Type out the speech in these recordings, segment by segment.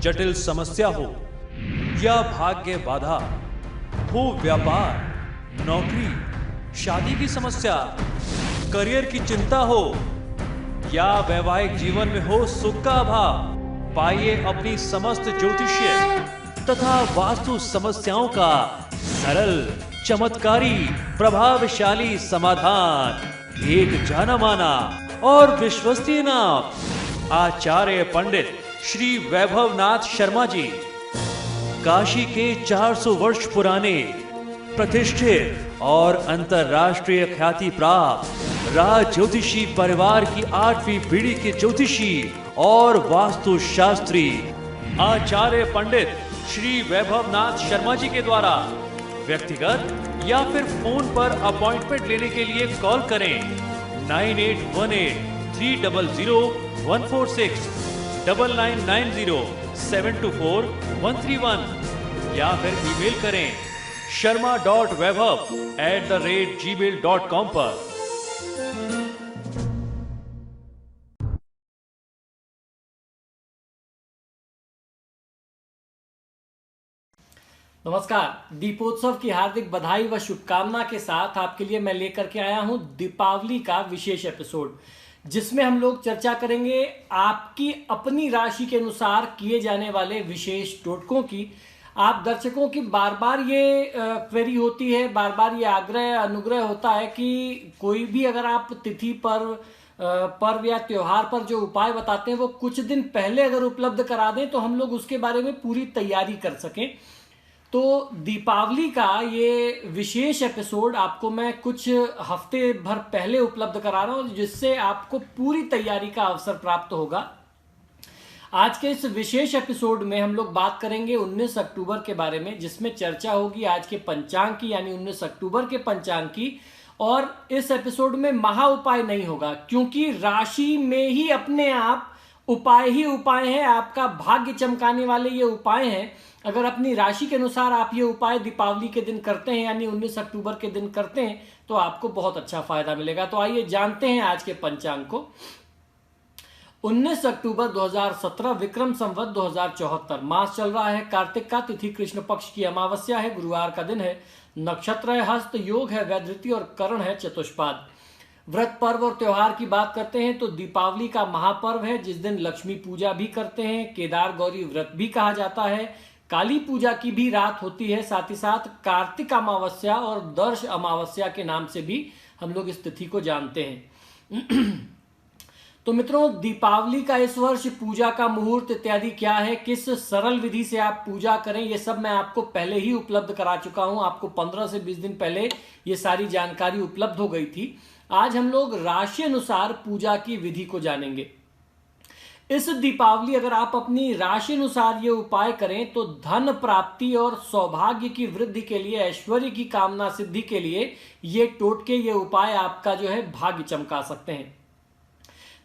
जटिल समस्या हो या भाग्य बाधा हो, व्यापार, नौकरी, शादी की समस्या, करियर की चिंता हो या वैवाहिक जीवन में हो सुख का अभाव, पाइए अपनी समस्त ज्योतिषीय तथा वास्तु समस्याओं का सरल, चमत्कारी, प्रभावशाली समाधान। एक जाना माना और विश्वसनीय नाम, आचार्य पंडित श्री वैभवनाथ शर्मा जी, काशी के 400 वर्ष पुराने प्रतिष्ठित और अंतरराष्ट्रीय ख्याति प्राप्त राज ज्योतिषी परिवार की 8वीं पीढ़ी के ज्योतिषी और वास्तु शास्त्री आचार्य पंडित श्री वैभवनाथ शर्मा जी के द्वारा व्यक्तिगत या फिर फोन पर अपॉइंटमेंट लेने के लिए कॉल करें 9818300146, 9990724131 या फिर ईमेल करें sharma.vaibhav@gmail.com पर। नमस्कार। दीपोत्सव की हार्दिक बधाई व शुभकामना के साथ आपके लिए मैं लेकर के आया हूं दीपावली का विशेष एपिसोड, जिसमें हम लोग चर्चा करेंगे आपकी अपनी राशि के अनुसार किए जाने वाले विशेष टोटकों की। आप दर्शकों की बार बार ये क्वेरी होती है, बार बार ये आग्रह अनुग्रह होता है कि कोई भी अगर आप तिथि पर पर्व या त्योहार पर जो उपाय बताते हैं वो कुछ दिन पहले अगर उपलब्ध करा दें तो हम लोग उसके बारे में पूरी तैयारी कर सकें। तो दीपावली का ये विशेष एपिसोड आपको मैं कुछ हफ्ते भर पहले उपलब्ध करा रहा हूं, जिससे आपको पूरी तैयारी का अवसर प्राप्त होगा। आज के इस विशेष एपिसोड में हम लोग बात करेंगे 19 अक्टूबर के बारे में, जिसमें चर्चा होगी आज के पंचांग की, यानी 19 अक्टूबर के पंचांग की। और इस एपिसोड में महा उपाय नहीं होगा, क्योंकि राशि में ही अपने आप उपाय ही उपाय है। आपका भाग्य चमकाने वाले ये उपाय हैं। अगर अपनी राशि के अनुसार आप ये उपाय दीपावली के दिन करते हैं, यानी 19 अक्टूबर के दिन करते हैं, तो आपको बहुत अच्छा फायदा मिलेगा। तो आइए जानते हैं आज के पंचांग को। 19 अक्टूबर 2017 विक्रम संवत 2074, मास चल रहा है कार्तिक का, तिथि कृष्ण पक्ष की अमावस्या है, गुरुवार का दिन है, नक्षत्र है हस्त, योग है वैधृति और करण है चतुष्पाद। व्रत पर्व और त्योहार की बात करते हैं तो दीपावली का महापर्व है, जिस दिन लक्ष्मी पूजा भी करते हैं, केदार गौरी व्रत भी कहा जाता है, काली पूजा की भी रात होती है, साथ ही साथ कार्तिक अमावस्या और दर्श अमावस्या के नाम से भी हम लोग इस तिथि को जानते हैं। तो मित्रों, दीपावली का इस वर्ष पूजा का मुहूर्त इत्यादि क्या है, किस सरल विधि से आप पूजा करें, ये सब मैं आपको पहले ही उपलब्ध करा चुका हूं। आपको 15 से 20 दिन पहले ये सारी जानकारी उपलब्ध हो गई थी। आज हम लोग राशि अनुसार पूजा की विधि को जानेंगे। इस दीपावली अगर आप अपनी राशि अनुसार ये उपाय करें तो धन प्राप्ति और सौभाग्य की वृद्धि के लिए, ऐश्वर्य की कामना सिद्धि के लिए ये टोटके, ये उपाय आपका जो है भाग्य चमका सकते हैं।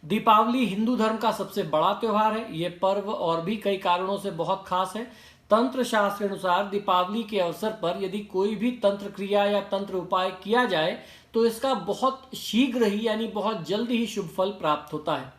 दीपावली हिंदू धर्म का सबसे बड़ा त्योहार है। ये पर्व और भी कई कारणों से बहुत खास है। तंत्र शास्त्र अनुसार दीपावली के अवसर पर यदि कोई भी तंत्र क्रिया या तंत्र उपाय किया जाए तो इसका बहुत शीघ्र ही, यानी बहुत जल्द ही शुभ फल प्राप्त होता है।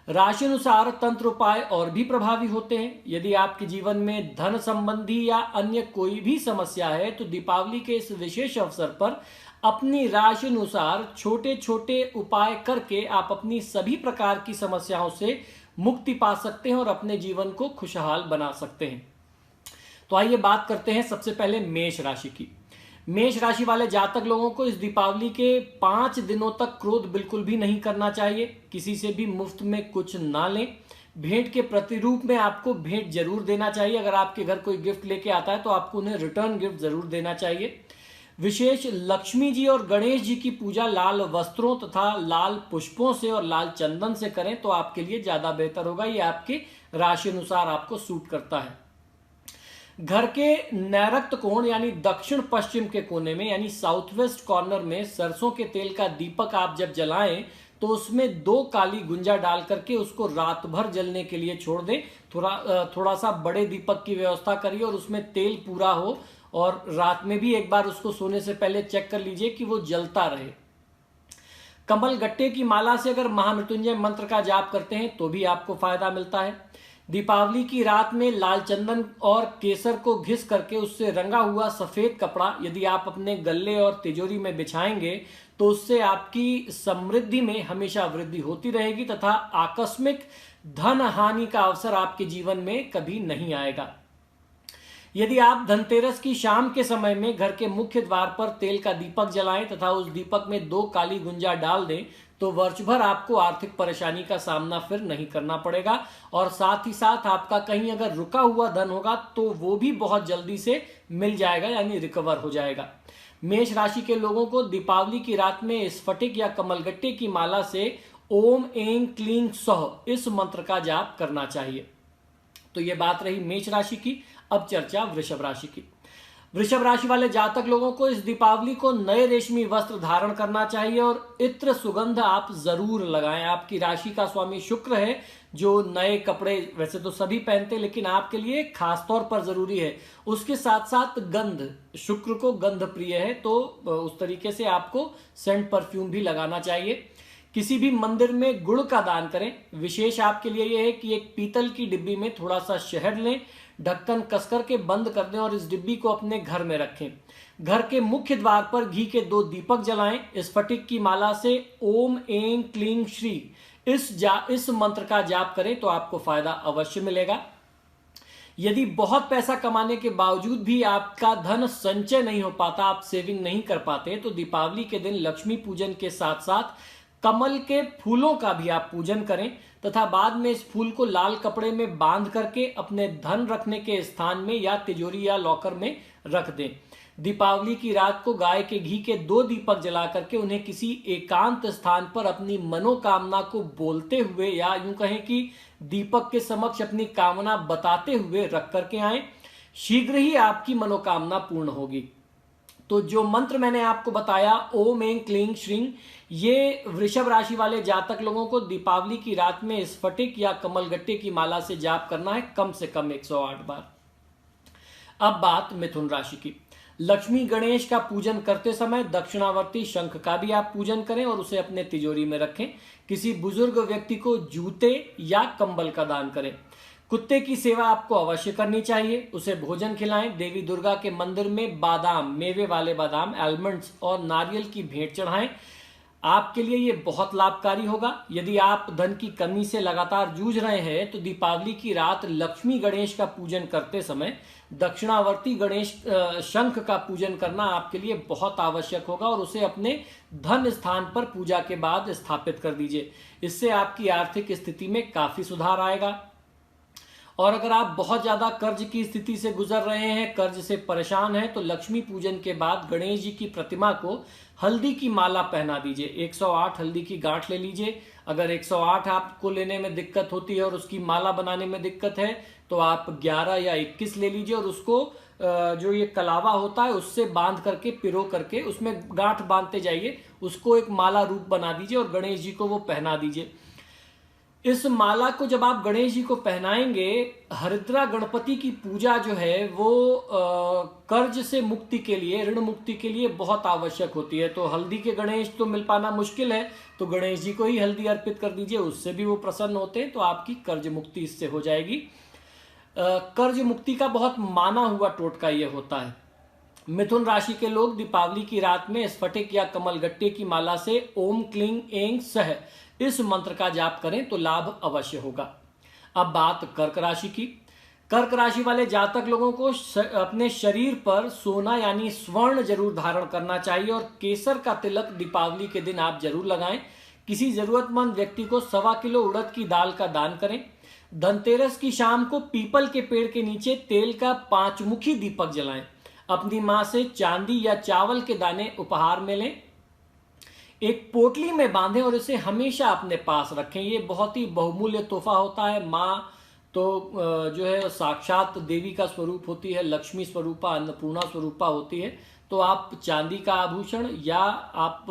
राशि अनुसार तंत्र उपाय और भी प्रभावी होते हैं। यदि आपके जीवन में धन संबंधी या अन्य कोई भी समस्या है तो दीपावली के इस विशेष अवसर पर अपनी राशि अनुसार छोटे छोटे उपाय करके आप अपनी सभी प्रकार की समस्याओं से मुक्ति पा सकते हैं और अपने जीवन को खुशहाल बना सकते हैं। तो आइए बात करते हैं सबसे पहले मेष राशि की। मेष राशि वाले जातक लोगों को इस दीपावली के 5 दिनों तक क्रोध बिल्कुल भी नहीं करना चाहिए। किसी से भी मुफ्त में कुछ ना लें। भेंट के प्रतिरूप में आपको भेंट जरूर देना चाहिए। अगर आपके घर कोई गिफ्ट लेके आता है तो आपको उन्हें रिटर्न गिफ्ट जरूर देना चाहिए। विशेष लक्ष्मी जी और गणेश जी की पूजा लाल वस्त्रों तथा लाल पुष्पों से और लाल चंदन से करें तो आपके लिए ज्यादा बेहतर होगा। ये आपके राशि अनुसार आपको सूट करता है। घर के नैऋत्य कोण यानी दक्षिण पश्चिम के कोने में, यानी साउथ वेस्ट कॉर्नर में सरसों के तेल का दीपक आप जब जलाएं तो उसमें 2 काली गुंजा डाल करके उसको रात भर जलने के लिए छोड़ दें। थोड़ा सा बड़े दीपक की व्यवस्था करिए और उसमें तेल पूरा हो, और रात में भी एक बार उसको सोने से पहले चेक कर लीजिए कि वो जलता रहे। कमल गट्टे की माला से अगर महामृत्युंजय मंत्र का जाप करते हैं तो भी आपको फायदा मिलता है। दीपावली की रात में लाल चंदन और केसर को घिस करके उससे रंगा हुआ सफेद कपड़ा यदि आप अपने गले और तिजोरी में बिछाएंगे तो उससे आपकी समृद्धि में हमेशा वृद्धि होती रहेगी तथा आकस्मिक धन हानि का अवसर आपके जीवन में कभी नहीं आएगा। यदि आप धनतेरस की शाम के समय में घर के मुख्य द्वार पर तेल का दीपक जलाएं तथा उस दीपक में 2 काली गुंजा डाल दें तो वर्ष भर आपको आर्थिक परेशानी का सामना फिर नहीं करना पड़ेगा और साथ ही साथ आपका कहीं अगर रुका हुआ धन होगा तो वो भी बहुत जल्दी से मिल जाएगा, यानी रिकवर हो जाएगा। मेष राशि के लोगों को दीपावली की रात में स्फटिक या कमलगट्टे की माला से ओम ऐं क्लीं सौः इस मंत्र का जाप करना चाहिए। तो ये बात रही मेष राशि की। अब चर्चा वृषभ राशि की। वृषभ राशि वाले जातक लोगों को इस दीपावली को नए रेशमी वस्त्र धारण करना चाहिए और इत्र सुगंध आप जरूर लगाएं। आपकी राशि का स्वामी शुक्र है जो नए कपड़े वैसे तो सभी पहनते लेकिन आपके लिए खास तौर पर जरूरी है। उसके साथ साथ गंध, शुक्र को गंध प्रिय है तो उस तरीके से आपको सेंट परफ्यूम भी लगाना चाहिए। किसी भी मंदिर में गुड़ का दान करें। विशेष आपके लिए यह है कि एक पीतल की डिब्बी में थोड़ा सा शहद लें, ढक्कन कसकर के बंद कर दें और इस डिब्बी को अपने घर में रखें। घर के मुख्य द्वार पर घी के 2 दीपक जलाएं। स्फटिक की माला से ओम ऐं क्लीं श्री इस मंत्र का जाप करें तो आपको फायदा अवश्य मिलेगा। यदि बहुत पैसा कमाने के बावजूद भी आपका धन संचय नहीं हो पाता, आप सेविंग नहीं कर पाते, तो दीपावली के दिन लक्ष्मी पूजन के साथ साथ कमल के फूलों का भी आप पूजन करें तथा बाद में इस फूल को लाल कपड़े में बांध करके अपने धन रखने के स्थान में या तिजोरी या लॉकर में रख दें। दीपावली की रात को गाय के घी के 2 दीपक जला करके उन्हें किसी एकांत स्थान पर अपनी मनोकामना को बोलते हुए या यूं कहें कि दीपक के समक्ष अपनी कामना बताते हुए रख करके आएं। शीघ्र ही आपकी मनोकामना पूर्ण होगी। तो जो मंत्र मैंने आपको बताया ओम ऐं क्लीं श्रीं, ये वृषभ राशि वाले जातक लोगों को दीपावली की रात में स्फटिक या कमलगट्टे की माला से जाप करना है कम से कम 108 बार। अब बात मिथुन राशि की। लक्ष्मी गणेश का पूजन करते समय दक्षिणावर्ती शंख का भी आप पूजन करें और उसे अपने तिजोरी में रखें। किसी बुजुर्ग व्यक्ति को जूते या कंबल का दान करें। कुत्ते की सेवा आपको अवश्य करनी चाहिए, उसे भोजन खिलाएं। देवी दुर्गा के मंदिर में बादाम, मेवे वाले बादाम, आलमंड्स और नारियल की भेंट चढ़ाएं। आपके लिए ये बहुत लाभकारी होगा। यदि आप धन की कमी से लगातार जूझ रहे हैं तो दीपावली की रात लक्ष्मी गणेश का पूजन करते समय दक्षिणावर्ती गणेश शंख का पूजन करना आपके लिए बहुत आवश्यक होगा और उसे अपने धन स्थान पर पूजा के बाद स्थापित कर दीजिए। इससे आपकी आर्थिक स्थिति में काफी सुधार आएगा। और अगर आप बहुत ज्यादा कर्ज की स्थिति से गुजर रहे हैं, कर्ज से परेशान हैं, तो लक्ष्मी पूजन के बाद गणेश जी की प्रतिमा को हल्दी की माला पहना दीजिए। 108 हल्दी की गांठ ले लीजिए। अगर 108 आपको लेने में दिक्कत होती है और उसकी माला बनाने में दिक्कत है तो आप 11 या 21 ले लीजिए और उसको जो ये कलावा होता है उससे बांध करके पिरो करके उसमें गांठ बांधते जाइए, उसको एक माला रूप बना दीजिए और गणेश जी को वो पहना दीजिए। इस माला को जब आप गणेश जी को पहनाएंगे, हरिद्रा गणपति की पूजा जो है वो कर्ज से मुक्ति के लिए, ऋण मुक्ति के लिए बहुत आवश्यक होती है। तो हल्दी के गणेश तो मिल पाना मुश्किल है, तो गणेश जी को ही हल्दी अर्पित कर दीजिए, उससे भी वो प्रसन्न होते हैं, तो आपकी कर्ज मुक्ति इससे हो जाएगी। कर्ज मुक्ति का बहुत माना हुआ टोटका ये होता है। मिथुन राशि के लोग दीपावली की रात में स्फटिक या कमलगट्टे की माला से ओम क्लीं ऐं सः इस मंत्र का जाप करें तो लाभ अवश्य होगा। अब बात कर्क राशि की। कर्क राशि वाले जातक लोगों को अपने शरीर पर सोना यानी स्वर्ण जरूर धारण करना चाहिए और केसर का तिलक दीपावली के दिन आप जरूर लगाएं। किसी जरूरतमंद व्यक्ति को 1.25 किलो उड़द की दाल का दान करें। धनतेरस की शाम को पीपल के पेड़ के नीचे तेल का 5 मुखी दीपक जलाएं। अपनी मां से चांदी या चावल के दाने उपहार में लें। एक पोटली में बांधें और इसे हमेशा अपने पास रखें। ये बहुत ही बहुमूल्य तोहफा होता है। माँ तो जो है साक्षात देवी का स्वरूप होती है, लक्ष्मी स्वरूपा, अन्नपूर्णा स्वरूपा होती है। तो आप चांदी का आभूषण या आप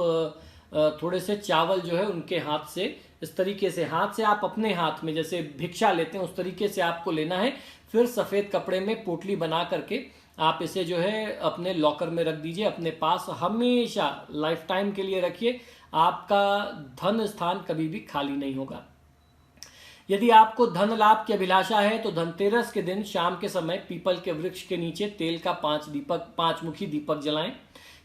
थोड़े से चावल जो है उनके हाथ से, इस तरीके से हाथ से आप अपने हाथ में जैसे भिक्षा लेते हैं उस तरीके से आपको लेना है। फिर सफ़ेद कपड़े में पोटली बना करके आप इसे जो है अपने लॉकर में रख दीजिए, अपने पास हमेशा लाइफ टाइम के लिए रखिए। आपका धन स्थान कभी भी खाली नहीं होगा। यदि आपको धन लाभ की अभिलाषा है तो धनतेरस के दिन शाम के समय पीपल के वृक्ष के नीचे तेल का 5 मुखी दीपक जलाएं।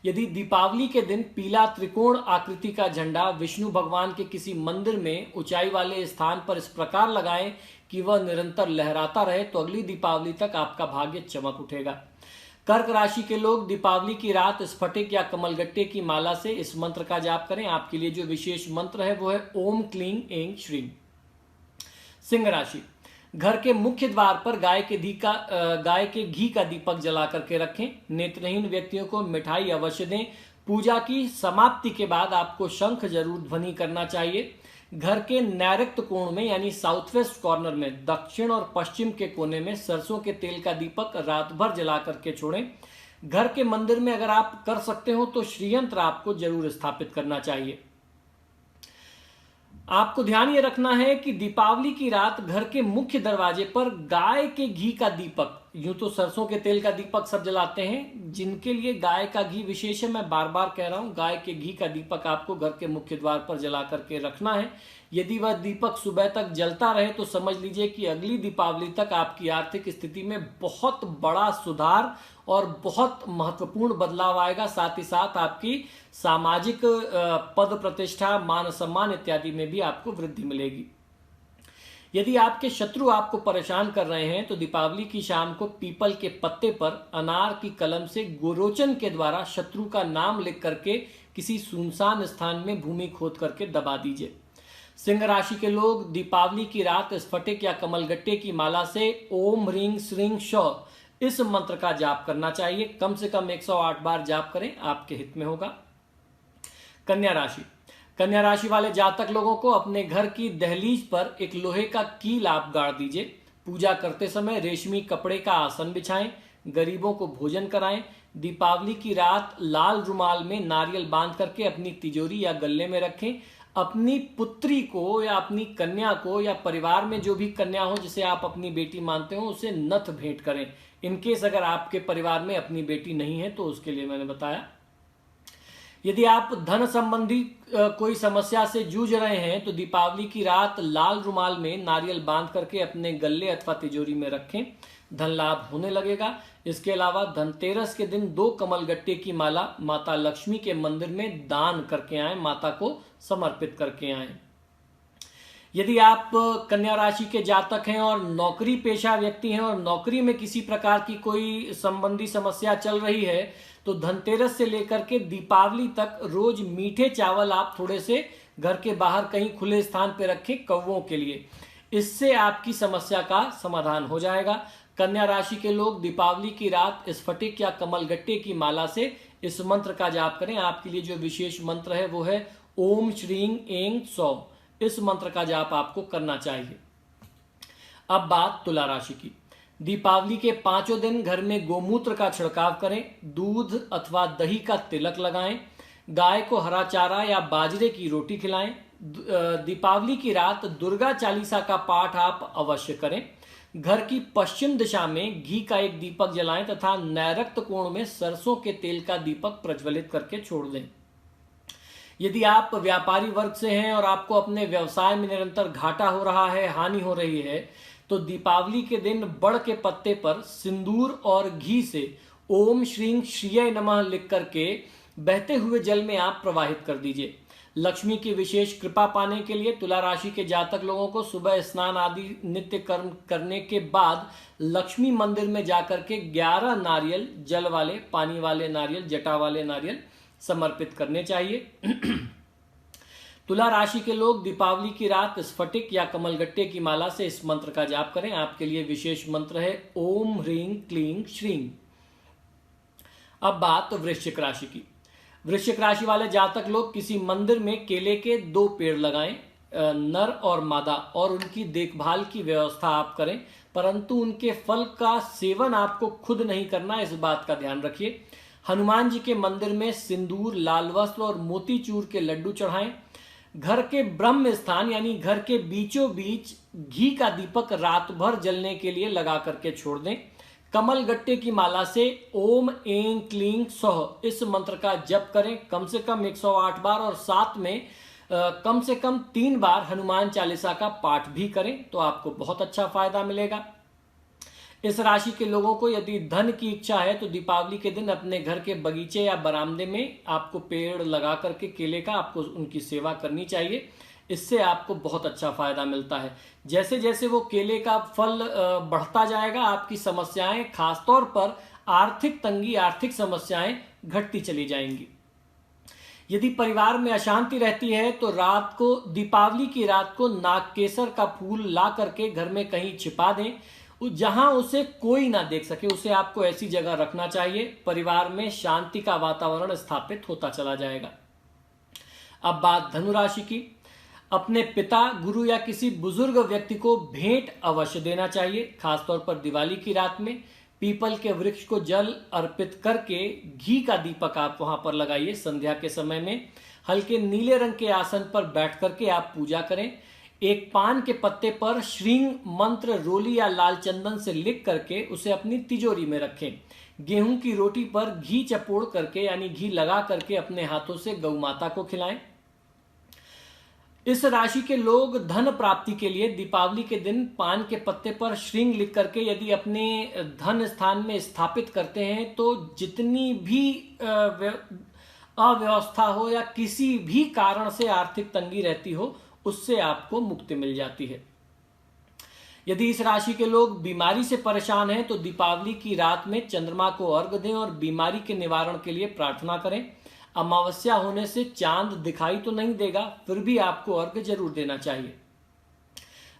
यदि दीपावली के दिन पीला त्रिकोण आकृति का झंडा विष्णु भगवान के किसी मंदिर में ऊंचाई वाले स्थान पर इस प्रकार लगाएं कि वह निरंतर लहराता रहे तो अगली दीपावली तक आपका भाग्य चमक उठेगा। कर्क राशि के लोग दीपावली की रात स्फटिक या कमलगट्टे की माला से इस मंत्र का जाप करें। आपके लिए जो विशेष मंत्र है वो है ओम क्लीं ऐं श्रीं। सिंह राशि, घर के मुख्य द्वार पर गाय के घी का दीपक जला करके रखें। नेत्रहीन व्यक्तियों को मिठाई अवश्य दें। पूजा की समाप्ति के बाद आपको शंख जरूर ध्वनि करना चाहिए। घर के नैऋत्य कोण में यानी साउथ वेस्ट कॉर्नर में दक्षिण और पश्चिम के कोने में सरसों के तेल का दीपक रात भर जला करके छोड़ें। घर के मंदिर में अगर आप कर सकते हो तो श्रीयंत्र आपको जरूर स्थापित करना चाहिए। आपको ध्यान ये रखना है कि दीपावली की रात घर के मुख्य दरवाजे पर गाय के घी का दीपक, यूं तो सरसों के तेल का दीपक सब जलाते हैं, जिनके लिए गाय का घी विशेष है, मैं बार बार कह रहा हूं, गाय के घी का दीपक आपको घर के मुख्य द्वार पर जला करके रखना है। यदि वह दीपक सुबह तक जलता रहे तो समझ लीजिए कि अगली दीपावली तक आपकी आर्थिक स्थिति में बहुत बड़ा सुधार और बहुत महत्वपूर्ण बदलाव आएगा। साथ ही साथ आपकी सामाजिक पद प्रतिष्ठा, मान सम्मान इत्यादि में भी आपको वृद्धि मिलेगी। यदि आपके शत्रु आपको परेशान कर रहे हैं तो दीपावली की शाम को पीपल के पत्ते पर अनार की कलम से गोरोचन के द्वारा शत्रु का नाम लिख करके किसी सुनसान स्थान में भूमि खोद करके दबा दीजिए। सिंह राशि के लोग दीपावली की रात स्फटिक या कमलगट्टे की माला से ओम ह्रीं श्रीं शौ इस मंत्र का जाप करना चाहिए। कम से कम 108 बार जाप करें, आपके हित में होगा। कन्या राशि, कन्या राशि वाले जातक लोगों को अपने घर की दहलीज पर एक लोहे का कील आप गाड़ दीजिए। पूजा करते समय रेशमी कपड़े का आसन बिछाएं। गरीबों को भोजन कराएं। दीपावली की रात लाल रुमाल में नारियल बांध करके अपनी तिजोरी या गल्ले में रखें। अपनी पुत्री को या अपनी कन्या को या परिवार में जो भी कन्या हो जिसे आप अपनी बेटी मानते हो उसे नथ भेंट करें। इनकेस अगर आपके परिवार में अपनी बेटी नहीं है तो उसके लिए मैंने बताया। यदि आप धन संबंधी कोई समस्या से जूझ रहे हैं तो दीपावली की रात लाल रुमाल में नारियल बांध करके अपने गल्ले अथवा तिजोरी में रखें, धन लाभ होने लगेगा। इसके अलावा धनतेरस के दिन 2 कमलगट्टे की माला माता लक्ष्मी के मंदिर में दान करके आएं, माता को समर्पित करके आएं। यदि आप कन्या राशि के जातक हैं और नौकरी पेशा व्यक्ति हैं और नौकरी में किसी प्रकार की कोई संबंधी समस्या चल रही है तो धनतेरस से लेकर के दीपावली तक रोज मीठे चावल आप थोड़े से घर के बाहर कहीं खुले स्थान पर रखें कौवों के लिए। इससे आपकी समस्या का समाधान हो जाएगा। कन्या राशि के लोग दीपावली की रात स्फटिक या कमलगट्टे की माला से इस मंत्र का जाप करें। आपके लिए जो विशेष मंत्र है वो है ओम श्रीं ऐं सौ। इस मंत्र का जाप आपको करना चाहिए। अब बात तुला राशि की। दीपावली के 5 दिन घर में गोमूत्र का छिड़काव करें। दूध अथवा दही का तिलक लगाएं। गाय को हरा चारा या बाजरे की रोटी खिलाएं। दीपावली की रात दुर्गा चालीसा का पाठ आप अवश्य करें। घर की पश्चिम दिशा में घी का एक दीपक जलाएं तथा नैऋत्य कोण में सरसों के तेल का दीपक प्रज्वलित करके छोड़ दें। यदि आप व्यापारी वर्ग से हैं और आपको अपने व्यवसाय में निरंतर घाटा हो रहा है, हानि हो रही है, तो दीपावली के दिन बड़ के पत्ते पर सिंदूर और घी से ओम श्रीं श्रिये नमः लिख करके बहते हुए जल में आप प्रवाहित कर दीजिए। लक्ष्मी की विशेष कृपा पाने के लिए तुला राशि के जातक लोगों को सुबह स्नान आदि नित्य कर्म करने के बाद लक्ष्मी मंदिर में जाकर के 11 नारियल, जल वाले, पानी वाले नारियल, जटा वाले नारियल समर्पित करने चाहिए। तुला राशि के लोग दीपावली की रात स्फटिक या कमलगट्टे की माला से इस मंत्र का जाप करें। आपके लिए विशेष मंत्र है ओम ह्रीं क्लीं श्रीं। अब बात वृश्चिक राशि की। वृश्चिक राशि वाले जातक लोग किसी मंदिर में केले के 2 पेड़ लगाएं, नर और मादा, और उनकी देखभाल की व्यवस्था आप करें, परंतु उनके फल का सेवन आपको खुद नहीं करना, इस बात का ध्यान रखिए। हनुमान जी के मंदिर में सिंदूर, लाल वस्त्र और मोतीचूर के लड्डू चढ़ाएं। घर के ब्रह्म स्थान यानी घर के बीचों बीच घी का दीपक रात भर जलने के लिए लगा करके छोड़ दें। कमल गट्टे की माला से ओम ऐं क्लीं सौः इस मंत्र का जप करें कम से कम 108 बार, और साथ में कम से कम 3 बार हनुमान चालीसा का पाठ भी करें तो आपको बहुत अच्छा फायदा मिलेगा। इस राशि के लोगों को यदि धन की इच्छा है तो दीपावली के दिन अपने घर के बगीचे या बरामदे में आपको पेड़ लगा करके केले का आपको उनकी सेवा करनी चाहिए। इससे आपको बहुत अच्छा फायदा मिलता है। जैसे जैसे वो केले का फल बढ़ता जाएगा, आपकी समस्याएं, खासतौर पर आर्थिक तंगी, आर्थिक समस्याएं घटती चली जाएंगी। यदि परिवार में अशांति रहती है तो रात को, दीपावली की रात को नागकेसर का फूल ला करके घर में कहीं छिपा दें, जहां उसे कोई ना देख सके। उसे आपको ऐसी जगह रखना चाहिए, परिवार में शांति का वातावरण स्थापित होता चला जाएगा। अब बात धनु राशि की। अपने पिता, गुरु या किसी बुजुर्ग व्यक्ति को भेंट अवश्य देना चाहिए। खासतौर पर दिवाली की रात में पीपल के वृक्ष को जल अर्पित करके घी का दीपक आप वहां पर लगाइए। संध्या के समय में हल्के नीले रंग के आसन पर बैठ करके आप पूजा करें। एक पान के पत्ते पर श्रींग मंत्र रोली या लाल चंदन से लिख करके उसे अपनी तिजोरी में रखें। गेहूं की रोटी पर घी चपोड़ करके यानी घी लगा करके अपने हाथों से गौ माता को खिलाएं। इस राशि के लोग धन प्राप्ति के लिए दीपावली के दिन पान के पत्ते पर श्रींग लिख करके यदि अपने धन स्थान में स्थापित करते हैं तो जितनी भी अव्यवस्था हो या किसी भी कारण से आर्थिक तंगी रहती हो, उससे आपको मुक्ति मिल जाती है। यदि इस राशि के लोग बीमारी से परेशान हैं तो दीपावली की रात में चंद्रमा को अर्घ्य दें और बीमारी के निवारण के लिए प्रार्थना करें। अमावस्या होने से चांद दिखाई तो नहीं देगा, फिर भी आपको अर्घ्य जरूर देना चाहिए।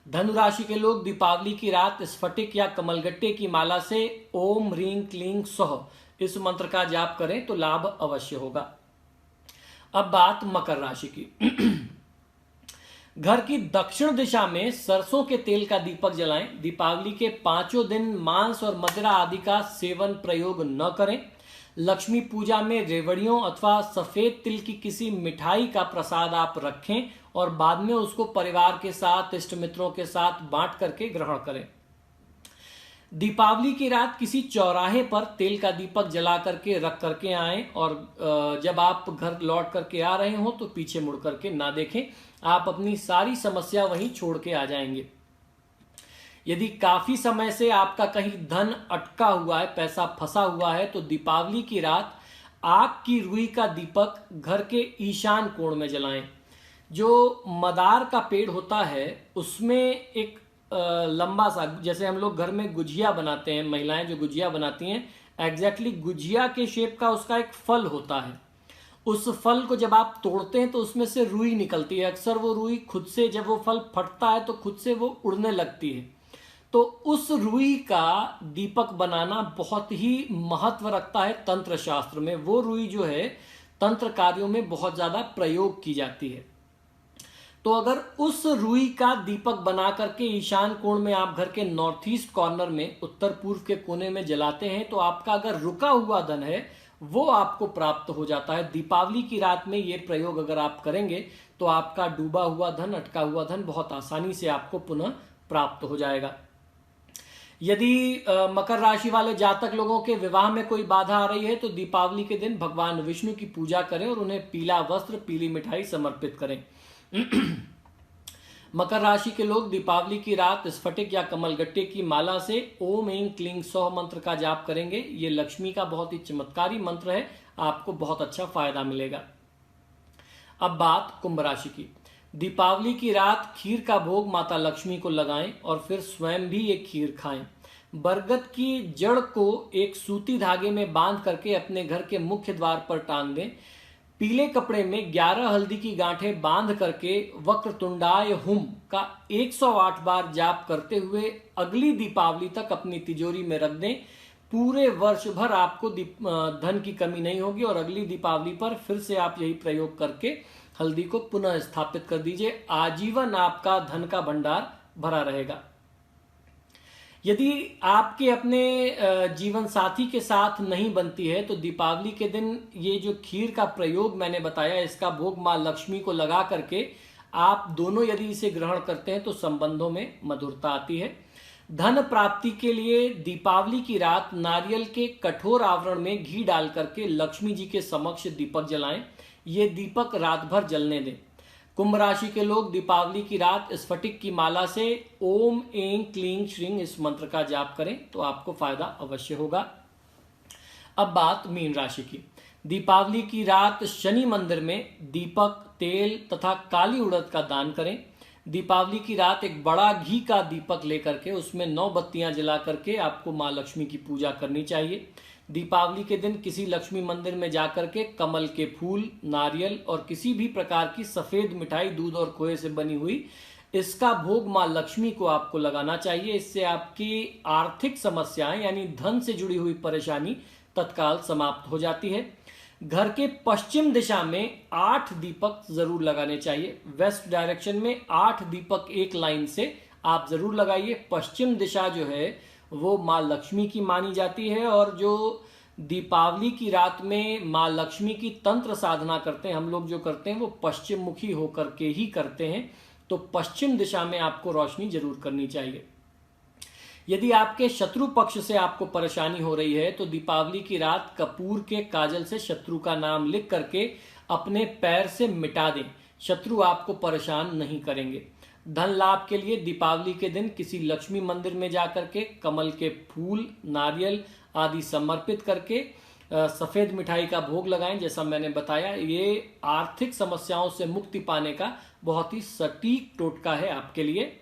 धनु राशि के लोग दीपावली की रात स्फटिक या कमलगट्टे की माला से ओम ह्रीं क्लीं सौः इस मंत्र का जाप करें तो लाभ अवश्य होगा। अब बात मकर राशि की। घर की दक्षिण दिशा में सरसों के तेल का दीपक जलाएं। दीपावली के 5 दिन मांस और मदिरा आदि का सेवन प्रयोग न करें। लक्ष्मी पूजा में रेवड़ियों अथवा सफेद तिल की किसी मिठाई का प्रसाद आप रखें और बाद में उसको परिवार के साथ, इष्ट मित्रों के साथ बांट करके ग्रहण करें। दीपावली की रात किसी चौराहे पर तेल का दीपक जला करके रख करके आएं और जब आप घर लौट करके आ रहे हो तो पीछे मुड़ करके ना देखें। आप अपनी सारी समस्या वहीं छोड़ के आ जाएंगे। यदि काफी समय से आपका कहीं धन अटका हुआ है, पैसा फंसा हुआ है, तो दीपावली की रात आग की रुई का दीपक घर के ईशान कोण में जलाएं। जो मदार का पेड़ होता है उसमें एक लंबा सा, जैसे हम लोग घर में गुजिया बनाते हैं, महिलाएं जो गुजिया बनाती हैं, एग्जैक्टली गुजिया के शेप का उसका एक फल होता है। उस फल को जब आप तोड़ते हैं तो उसमें से रुई निकलती है। अक्सर वो रुई खुद से, जब वो फल फटता है तो खुद से वो उड़ने लगती है। तो उस रुई का दीपक बनाना बहुत ही महत्व रखता है तंत्र शास्त्र में। वो रुई जो है तंत्र कार्यों में बहुत ज्यादा प्रयोग की जाती है। तो अगर उस रुई का दीपक बना करके ईशान कोण में आप घर के नॉर्थ ईस्ट कॉर्नर में, उत्तर पूर्व के कोने में जलाते हैं तो आपका अगर रुका हुआ धन है वो आपको प्राप्त हो जाता है। दीपावली की रात में ये प्रयोग अगर आप करेंगे तो आपका डूबा हुआ धन, अटका हुआ धन बहुत आसानी से आपको पुनः प्राप्त हो जाएगा। यदि मकर राशि वाले जातक लोगों के विवाह में कोई बाधा आ रही है तो दीपावली के दिन भगवान विष्णु की पूजा करें और उन्हें पीला वस्त्र, पीली मिठाई समर्पित करें। मकर राशि के लोग दीपावली की रात स्फटिक या कमलगट्टे की माला से ओम ऐं क्लीं सौः मंत्र का जाप करेंगे। ये लक्ष्मी का बहुत ही चमत्कारी मंत्र है, आपको बहुत अच्छा फायदा मिलेगा। अब बात कुंभ राशि की। दीपावली की रात खीर का भोग माता लक्ष्मी को लगाएं और फिर स्वयं भी एक खीर खाएं। बरगद की जड़ को एक सूती धागे में बांध करके अपने घर के मुख्य द्वार पर टांग दें। पीले कपड़े में 11 हल्दी की गांठें बांध करके वक्रतुंडाय हुम का 108 बार जाप करते हुए अगली दीपावली तक अपनी तिजोरी में रख दें। पूरे वर्ष भर आपको धन की कमी नहीं होगी और अगली दीपावली पर फिर से आप यही प्रयोग करके हल्दी को पुनः स्थापित कर दीजिए। आजीवन आपका धन का भंडार भरा रहेगा। यदि आपके अपने जीवन साथी के साथ नहीं बनती है तो दीपावली के दिन ये जो खीर का प्रयोग मैंने बताया, इसका भोग मां लक्ष्मी को लगा करके आप दोनों यदि इसे ग्रहण करते हैं तो संबंधों में मधुरता आती है। धन प्राप्ति के लिए दीपावली की रात नारियल के कठोर आवरण में घी डाल करके लक्ष्मी जी के समक्ष दीपक जलाएं। ये दीपक रात भर जलने दें। कुंभ राशि के लोग दीपावली की रात स्फटिक की माला से ओम ऐं क्लीं श्रीं इस मंत्र का जाप करें तो आपको फायदा अवश्य होगा। अब बात मीन राशि की। दीपावली की रात शनि मंदिर में दीपक, तेल तथा काली उड़द का दान करें। दीपावली की रात एक बड़ा घी का दीपक लेकर के उसमें 9 बत्तियां जला करके आपको माँ लक्ष्मी की पूजा करनी चाहिए। दीपावली के दिन किसी लक्ष्मी मंदिर में जाकर के कमल के फूल, नारियल और किसी भी प्रकार की सफेद मिठाई दूध और खोए से बनी हुई इसका भोग माँ लक्ष्मी को आपको लगाना चाहिए। इससे आपकी आर्थिक समस्याएं यानी धन से जुड़ी हुई परेशानी तत्काल समाप्त हो जाती है। घर के पश्चिम दिशा में 8 दीपक जरूर लगाने चाहिए। वेस्ट डायरेक्शन में 8 दीपक एक लाइन से आप जरूर लगाइए। पश्चिम दिशा जो है वो माँ लक्ष्मी की मानी जाती है और जो दीपावली की रात में माँ लक्ष्मी की तंत्र साधना करते हैं हम लोग जो करते हैं वो पश्चिम मुखी होकर के ही करते हैं। तो पश्चिम दिशा में आपको रोशनी जरूर करनी चाहिए। यदि आपके शत्रु पक्ष से आपको परेशानी हो रही है तो दीपावली की रात कपूर के काजल से शत्रु का नाम लिख करके अपने पैर से मिटा दें। शत्रु आपको परेशान नहीं करेंगे। धन लाभ के लिए दीपावली के दिन किसी लक्ष्मी मंदिर में जाकर के कमल के फूल, नारियल आदि समर्पित करके सफेद मिठाई का भोग लगाएं। जैसा मैंने बताया ये आर्थिक समस्याओं से मुक्ति पाने का बहुत ही सटीक टोटका है आपके लिए।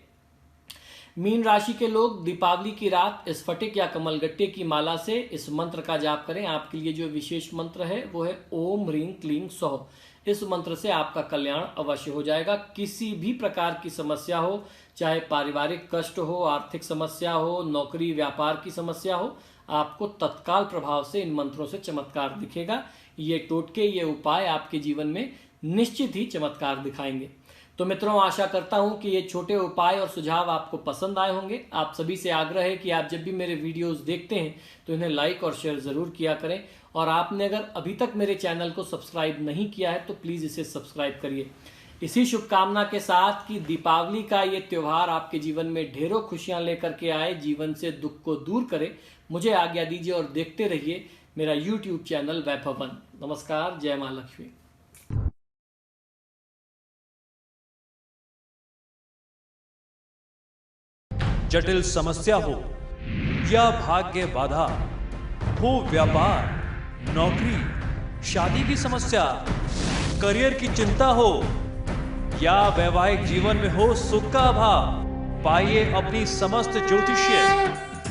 मीन राशि के लोग दीपावली की रात स्फटिक या कमलगट्टे की माला से इस मंत्र का जाप करें। आपके लिए जो विशेष मंत्र है वो है ओम ह्रीं क्लीं सौः। इस मंत्र से आपका कल्याण अवश्य हो जाएगा। किसी भी प्रकार की समस्या हो, चाहे पारिवारिक कष्ट हो, आर्थिक समस्या हो, नौकरी व्यापार की समस्या हो, आपको तत्काल प्रभाव से इन मंत्रों से चमत्कार दिखेगा। ये टोटके, ये उपाय आपके जीवन में निश्चित ही चमत्कार दिखाएंगे। तो मित्रों, आशा करता हूं कि ये छोटे उपाय और सुझाव आपको पसंद आए होंगे। आप सभी से आग्रह है कि आप जब भी मेरे वीडियोस देखते हैं तो इन्हें लाइक और शेयर जरूर किया करें। और आपने अगर अभी तक मेरे चैनल को सब्सक्राइब नहीं किया है तो प्लीज़ इसे सब्सक्राइब करिए। इसी शुभकामना के साथ कि दीपावली का ये त्यौहार आपके जीवन में ढेरों खुशियां लेकर के आए, जीवन से दुख को दूर करे, मुझे आज्ञा दीजिए और देखते रहिए मेरा YouTube चैनल वैभव वन। नमस्कार, जय माँ लक्ष्मी। जटिल समस्या हो या भाग्य बाधा हो, व्यापार, नौकरी, शादी की समस्या, करियर की चिंता हो या वैवाहिक जीवन में हो सुख का अभाव, पाइए अपनी समस्त ज्योतिषीय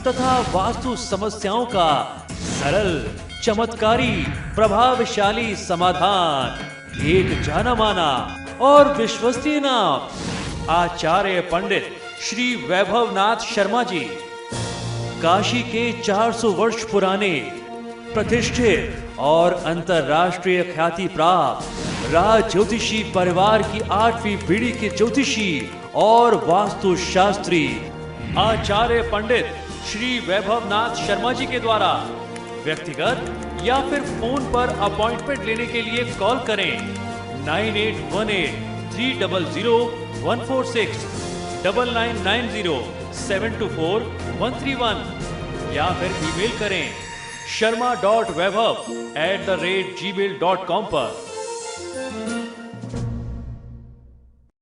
तथा वास्तु समस्याओं का सरल, चमत्कारी, प्रभावशाली समाधान। एक जाना माना और विश्वसनीय नाम आचार्य पंडित श्री वैभवनाथ शर्मा जी, काशी के 400 वर्ष पुराने प्रतिष्ठित और अंतरराष्ट्रीय ख्याति प्राप्त राज ज्योतिषी परिवार की 8वीं पीढ़ी के ज्योतिषी और वास्तु शास्त्री आचार्य पंडित श्री वैभवनाथ शर्मा जी के द्वारा व्यक्तिगत या फिर फोन पर अपॉइंटमेंट लेने के लिए कॉल करें 9818 300 146 9990 724 131 या फिर ईमेल करें sharma.vaibhav@gmail.com पर।